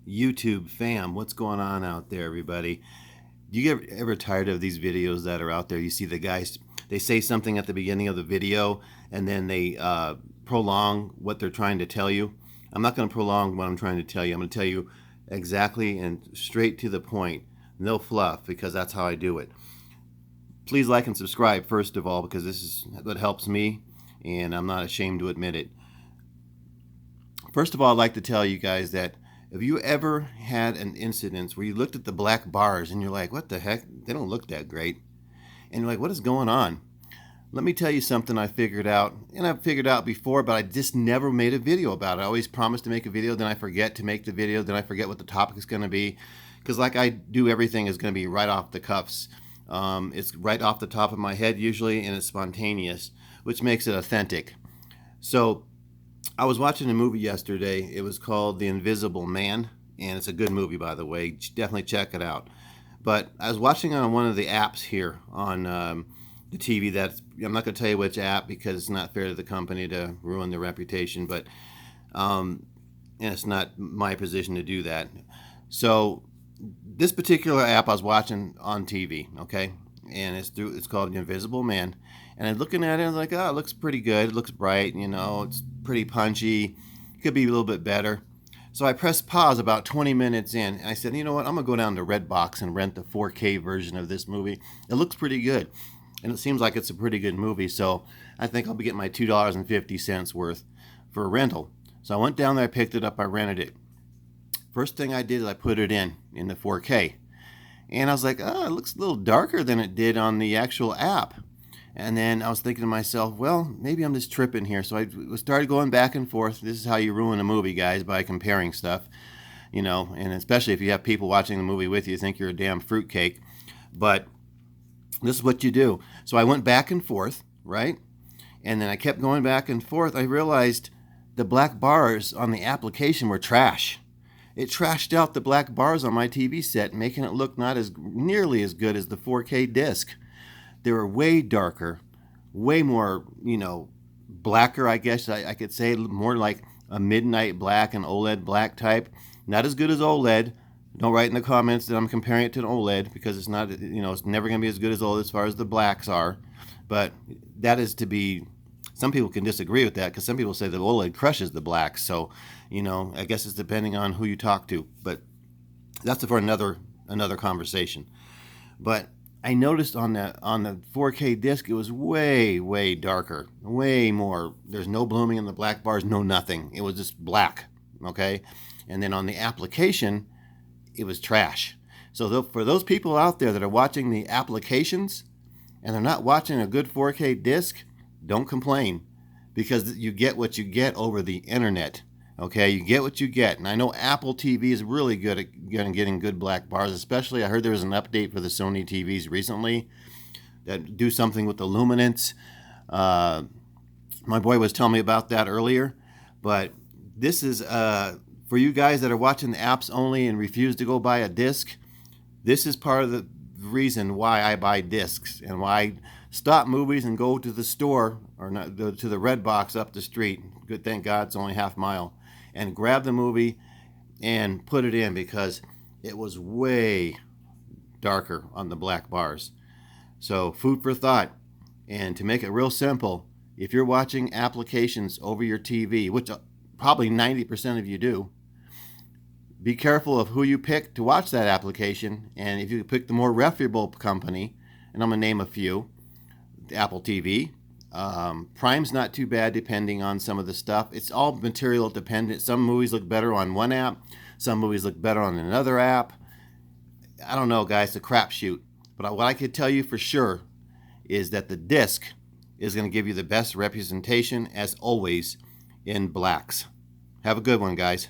YouTube fam, what's going on out there, everybody? Do you get ever tired of these videos that are out there? You see the guys, they say something at the beginning of the video and then they prolong what they're trying to tell you. I'm not going to prolong what I'm trying to tell you. I'm going to tell you exactly and straight to the point. No fluff, because that's how I do it. Please like and subscribe, first of all, because this is what helps me, and I'm not ashamed to admit it. First of all, I'd like to tell you guys that if you ever had an incident where you looked at the black bars and you're like, what the heck? They don't look that great. And you're like, what is going on? Let me tell you something I figured out. And I've figured out before, but I just never made a video about it. I always promise to make a video, then I forget to make the video, then I forget what the topic is going to be. Because like I do, everything is going to be right off the cuffs. It's right off the top of my head usually, and it's spontaneous, which makes it authentic. So I was watching a movie yesterday. It was called The Invisible Man, and it's a good movie, by the way. Definitely check it out. But I was watching it on one of the apps here on the TV. I'm not going to tell you which app because it's not fair to the company to ruin their reputation, but and it's not my position to do that. So this particular app I was watching on TV, okay, and it's called The Invisible Man. And I'm looking at it, I was like, oh, it looks pretty good. It looks bright, it's pretty punchy. Could be a little bit better. So I pressed pause about 20 minutes in, and I said, you know what, I'm going to go down to Redbox and rent the 4K version of this movie. It looks pretty good, and it seems like it's a pretty good movie, so I think I'll be getting my $2.50 worth for a rental. So I went down there, I picked it up, I rented it. First thing I did is I put it in the 4K. And I was like, oh, it looks a little darker than it did on the actual app. And then I was thinking to myself, well, maybe I'm just tripping here. So I started going back and forth. This is how you ruin a movie, guys, by comparing stuff. And especially if you have people watching the movie with you, think you're a damn fruitcake. But this is what you do. So I went back and forth, right? And then I kept going back and forth. I realized the black bars on the application were trash. It trashed out the black bars on my TV set, making it look not as nearly as good as the 4K disc. They were way darker, way more, blacker, I guess I could say, more like a midnight black and OLED black type. Not as good as OLED. Don't write in the comments that I'm comparing it to an OLED, because it's not, it's never going to be as good as OLED as far as the blacks are. But that is to be, some people can disagree with that, because some people say that OLED crushes the blacks. So, I guess it's depending on who you talk to. But that's for another conversation. But I noticed on the 4K disc, it was way, way darker, way more. There's no blooming in the black bars, no nothing. It was just black, okay? And then on the application, it was trash. So for those people out there that are watching the applications and they're not watching a good 4K disc, don't complain, because you get what you get over the internet. Okay, you get what you get. And I know Apple TV is really good at getting good black bars, especially I heard there was an update for the Sony TVs recently that do something with the luminance. My boy was telling me about that earlier. But this is, for you guys that are watching the apps only and refuse to go buy a disc, this is part of the reason why I buy discs and why I stop movies and go to the store, or not, to the Redbox up the street. Good, thank God it's only half mile. And grab the movie and put it in, because it was way darker on the black bars. So food for thought. And to make it real simple, if you're watching applications over your TV, which probably 90% of you do, be careful of who you pick to watch that application. And if you pick the more reputable company, and I'm going to name a few, Apple TV, Prime's not too bad depending on some of the stuff. It's all material dependent. Some movies look better on one app. Some movies look better on another app. I don't know, guys. It's a crapshoot. But what I could tell you for sure is that the disc is going to give you the best representation, as always, in blacks. Have a good one, guys.